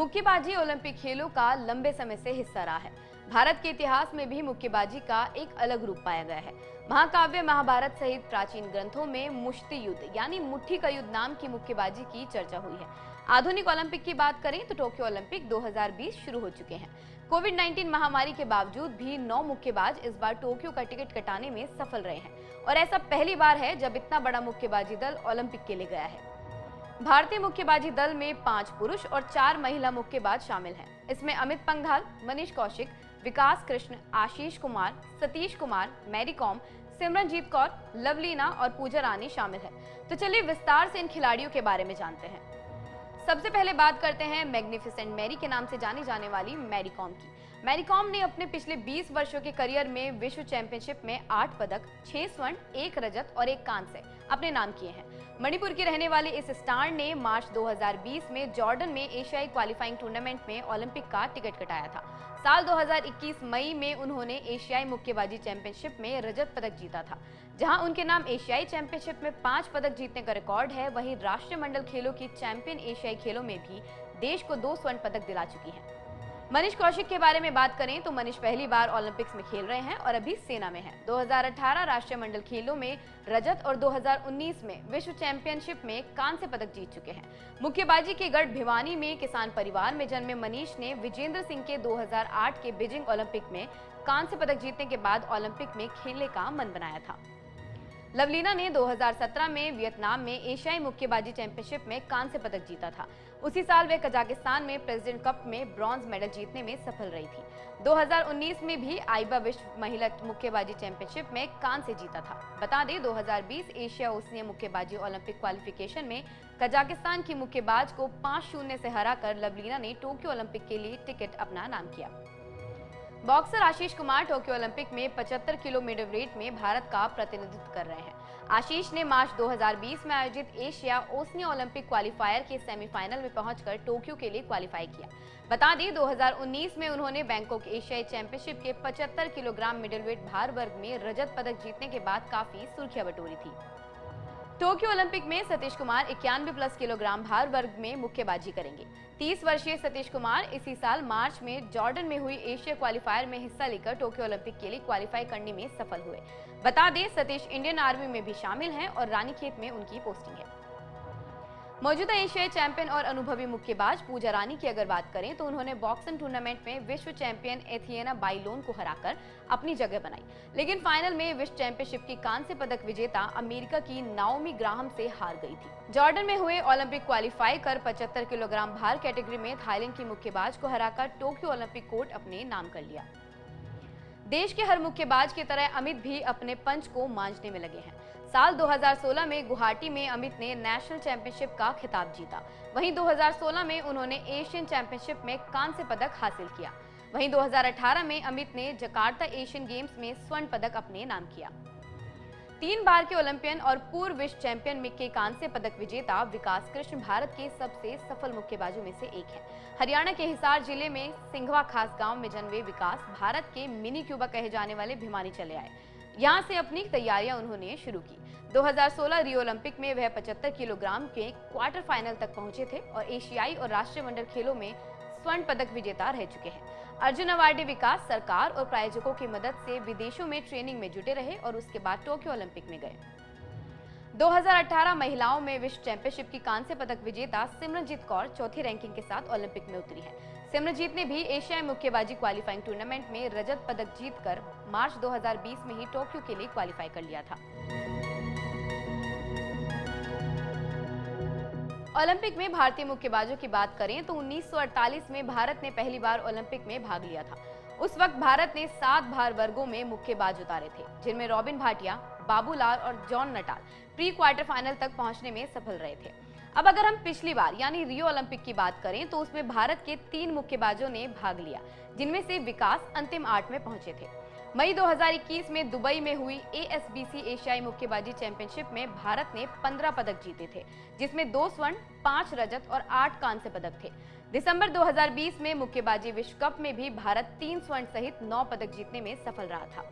मुक्केबाजी ओलंपिक खेलों का लंबे समय से हिस्सा रहा है। भारत के इतिहास में भी मुक्केबाजी का एक अलग रूप पाया गया है। महाकाव्य महाभारत सहित प्राचीन ग्रंथों में मुष्टि युद्ध यानी मुट्ठी का युद्ध नाम की मुक्केबाजी की चर्चा हुई है। आधुनिक ओलंपिक की बात करें तो टोक्यो ओलंपिक 2020 शुरू हो चुके हैं। कोविड-19 महामारी के बावजूद भी 9 मुक्केबाज इस बार टोक्यो का टिकट कटाने में सफल रहे हैं और ऐसा पहली बार है जब इतना बड़ा मुक्केबाजी दल ओलंपिक के लिए गया है। भारतीय मुक्केबाजी दल में 5 पुरुष और 4 महिला मुक्केबाज शामिल हैं। इसमें अमित पंघाल, मनीष कौशिक, विकास कृष्ण, आशीष कुमार, सतीश कुमार, मैरी कॉम, सिमरनजीत कौर, लवलीना और पूजा रानी शामिल है। तो चलिए विस्तार से इन खिलाड़ियों के बारे में जानते हैं। सबसे पहले बात करते हैं मैग्निफिसेंट मैरी के नाम से जानी जाने वाली मैरी कॉम की। मैरी कॉम ने अपने पिछले 20 वर्षों के करियर में विश्व चैंपियनशिप में 8 पदक, 6 स्वर्ण, 1 रजत और 1 कांस्य अपने नाम किए हैं। मणिपुर की रहने वाले इस स्टार ने मार्च 2020 में जॉर्डन में एशियाई क्वालिफाइंग टूर्नामेंट में ओलंपिक का टिकट कटाया था। साल 2021 मई में उन्होंने एशियाई मुक्केबाजी चैंपियनशिप में रजत पदक जीता था, जहां उनके नाम एशियाई चैंपियनशिप में 5 पदक जीतने का रिकॉर्ड है। वहीं राष्ट्रमंडल खेलों की चैंपियन एशियाई खेलों में भी देश को 2 स्वर्ण पदक दिला चुकी हैं। मनीष कौशिक के बारे में बात करें तो मनीष पहली बार ओलंपिक्स में खेल रहे हैं और अभी सेना में हैं। 2018 राष्ट्रमंडल खेलों में रजत और 2019 में विश्व चैंपियनशिप में कांस्य पदक जीत चुके हैं। मुक्केबाजी के गढ़ भिवानी में किसान परिवार में जन्मे मनीष ने विजेंद्र सिंह के 2008 के बीजिंग ओलंपिक में कांस्य पदक जीतने के बाद ओलंपिक में खेलने का मन बनाया था। लवलीना ने 2017 में वियतनाम में एशियाई मुक्केबाजी चैंपियनशिप में कांस्य पदक जीता था। उसी साल वे कजाकिस्तान में प्रेसिडेंट कप में ब्रॉन्ज मेडल जीतने में सफल रही थी। 2019 में भी आईबा विश्व महिला मुक्केबाजी चैंपियनशिप में कांस्य जीता था। बता दें 2020 एशिया ओशिनिया मुक्केबाजी ओलंपिक क्वालिफिकेशन में कजाकिस्तान की मुक्केबाज को 5-0 से हराकर लवलीना ने टोक्यो ओलंपिक के लिए टिकट अपना नाम किया। Boxer Ashish Kumar Tokyo Olympic में 75 किलो मिडलवेट में भारत का प्रतिनिधित्व कर रहे हैं। आशीष ने मार्च 2020 में आयोजित एशिया ओशिनिया ओलंपिक क्वालिफायर के सेमीफाइनल में पहुंचकर टोक्यो के लिए क्वालिफाई किया। बता दें 2019 में उन्होंने बैंकॉक एशियाई चैंपियनशिप के 75 किलोग्राम मिडलवेट भार वर्ग में रजत पदक जीतने के बाद काफी सुर्खियां बटोरी थी। टोक्यो ओलंपिक में सतीश कुमार 91+ किलोग्राम भार वर्ग में मुक्केबाजी करेंगे। 30 वर्षीय सतीश कुमार इसी साल मार्च में जॉर्डन में हुई एशिया क्वालिफायर में हिस्सा लेकर टोक्यो ओलंपिक के लिए क्वालिफाई करने में सफल हुए। बता दें सतीश इंडियन आर्मी में भी शामिल हैं और रानीखेत में उनकी पोस्टिंग है। मौजूदा एशियाई चैंपियन और अनुभवी मुक्केबाज पूजा रानी की अगर बात करें तो उन्होंने बॉक्सिंग टूर्नामेंट में विश्व चैंपियन एथियना बाइलोन को हराकर अपनी जगह बनाई, लेकिन फाइनल में विश्व चैंपियनशिप की कांस्य पदक विजेता अमेरिका की नाओमी ग्राहम से हार गई थी। जॉर्डन में हुए ओलंपिक क्वालिफाई कर 75 किलोग्राम भार कैटेगरी में थाईलैंड की मुक्केबाज को हराकर टोक्यो ओलंपिक कोर्ट अपने नाम कर लिया। देश के हर मुक्केबाज की तरह अमित भी अपने पंच को मांझने में लगे हैं। साल 2016 में गुवाहाटी में अमित ने नेशनल चैंपियनशिप का खिताब जीता। वहीं 2016 में उन्होंने एशियन चैंपियनशिप में कांस्य पदक हासिल किया। वहीं 2018 में अमित ने जकार्ता एशियन गेम्स में स्वर्ण पदक अपने नाम किया। 3 बार के ओलंपियन और पूर्व विश्व चैंपियन में के कांस्य पदक विजेता विकास कृष्ण भारत के सबसे सफल मुक्केबाजों में से एक है। हरियाणा के हिसार जिले में सिंघवा खास गांव में जन्मे विकास भारत के मिनी क्यूबा कहे जाने वाले भिवानी चले आए। यहां से अपनी तैयारियां उन्होंने शुरू की। 2016 रियो ओलंपिक में वह 75 किलोग्राम के क्वार्टर फाइनल तक पहुंचे थे और एशियाई और राष्ट्रमंडल खेलों में स्वर्ण पदक विजेता रह चुके हैं। अर्जुन अवार्डी विकास सरकार और प्रायोजकों की मदद से विदेशों में ट्रेनिंग में जुटे रहे और उसके बाद टोक्यो ओलंपिक में गए। 2018 महिलाओं में विश्व चैंपियनशिप की कांस्य पदक विजेता सिमरनजीत कौर चौथी रैंकिंग के साथ ओलंपिक में उतरी है। सिमरनजीत ने भी एशियाई मुक्केबाजी क्वालिफाइंग टूर्नामेंट में रजत पदक जीतकर मार्च 2020 में ही टोक्यो के लिए क्वालिफाई कर लिया था। ओलंपिक में भारतीय मुक्केबाजों की बात करें तो 1948 में भारत ने पहली बार ओलंपिक में भाग लिया था। उस वक्त भारत ने 7 भार वर्गों में मुक्केबाज उतारे थे, जिनमें रॉबिन भाटिया, बाबूलाल और John Natal pre quarter final तक पहुंचने में सफल रहे थे। अब अगर हम पिछली बार यानी रियो ओलंपिक की बात करें तो उसमें भारत के 3 मुक्केबाजों ने भाग लिया, जिनमें से विकास अंतिम 8 में पहुंचे थे। मई 2021 में दुबई में हुई ASBC एशियाई मुक्केबाजी चैंपियनशिप में भारत ने 15 पदक जीते थे, जिसमें 2 स्वर्ण, 5 रजत और 8 कांस्य पदक थे। दिसंबर 2020 में मुक्केबाजी विश्व कप में भी भारत 3 स्वर्ण सहित 9 पदक जीतने में सफल रहा था।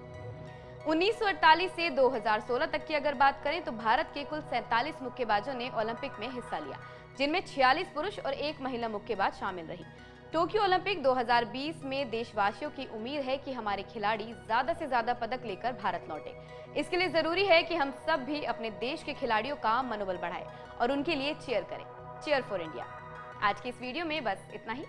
1948 से 2016 तक की अगर बात करें तो भारत के कुल 47 मुक्केबाजों ने ओलंपिक में हिस्सा लिया, जिनमें 46 पुरुष और 1 महिला मुक्केबाज शामिल रही। टोक्यो ओलंपिक 2020 में देशवासियों की उम्मीद है कि हमारे खिलाड़ी ज्यादा से ज्यादा पदक लेकर भारत लौटे। इसके लिए जरूरी है कि हम सब भी अपने देश के खिलाड़ियों का मनोबल बढ़ाएं और उनके लिए चीयर करें। Cheer for India. आज की इस वीडियो में बस इतना ही।